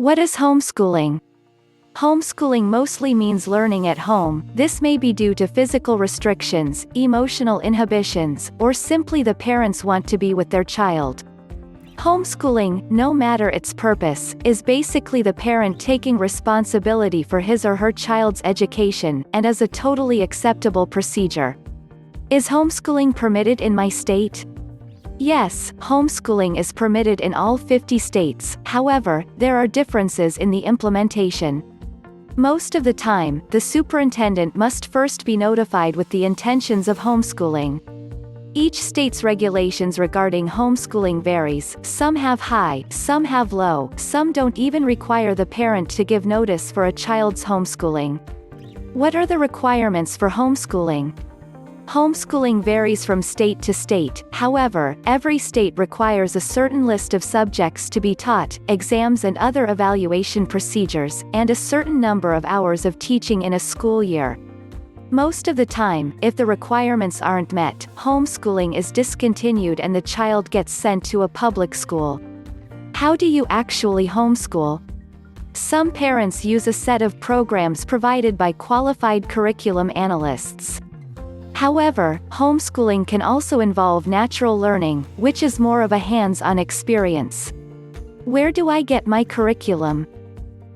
What is homeschooling? Homeschooling mostly means learning at home. This may be due to physical restrictions, emotional inhibitions, or simply the parents want to be with their child. Homeschooling, no matter its purpose, is basically the parent taking responsibility for his or her child's education, and is a totally acceptable procedure. Is homeschooling permitted in my state? Yes, homeschooling is permitted in all 50 states, however, there are differences in the implementation. Most of the time, the superintendent must first be notified with the intentions of homeschooling. Each state's regulations regarding homeschooling varies, some have high, some have low, some don't even require the parent to give notice for a child's homeschooling. What are the requirements for homeschooling? Homeschooling varies from state to state, however, every state requires a certain list of subjects to be taught, exams and other evaluation procedures, and a certain number of hours of teaching in a school year. Most of the time, if the requirements aren't met, homeschooling is discontinued and the child gets sent to a public school. How do you actually homeschool? Some parents use a set of programs provided by qualified curriculum analysts. However, homeschooling can also involve natural learning, which is more of a hands-on experience. Where do I get my curriculum?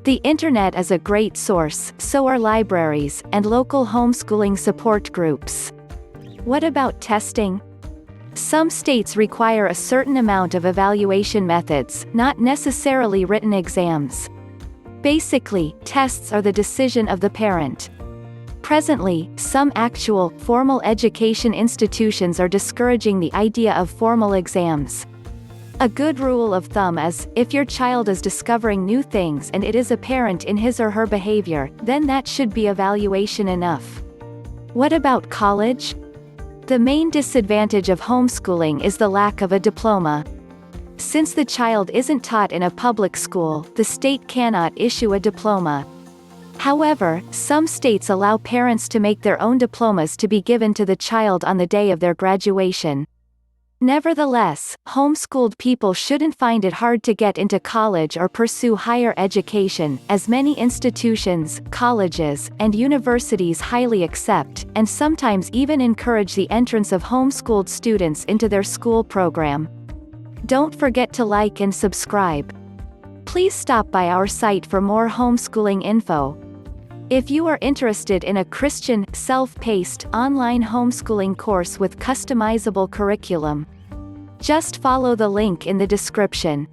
The internet is a great source, so are libraries, and local homeschooling support groups. What about testing? Some states require a certain amount of evaluation methods, not necessarily written exams. Basically, tests are the decision of the parent. Presently, some actual, formal education institutions are discouraging the idea of formal exams. A good rule of thumb is, if your child is discovering new things and it is apparent in his or her behavior, then that should be evaluation enough. What about college? The main disadvantage of homeschooling is the lack of a diploma. Since the child isn't taught in a public school, the state cannot issue a diploma. However, some states allow parents to make their own diplomas to be given to the child on the day of their graduation. Nevertheless, homeschooled people shouldn't find it hard to get into college or pursue higher education, as many institutions, colleges, and universities highly accept, and sometimes even encourage the entrance of homeschooled students into their school program. Don't forget to like and subscribe. Please stop by our site for more homeschooling info. If you are interested in a Christian, self-paced, online homeschooling course with customizable curriculum, just follow the link in the description.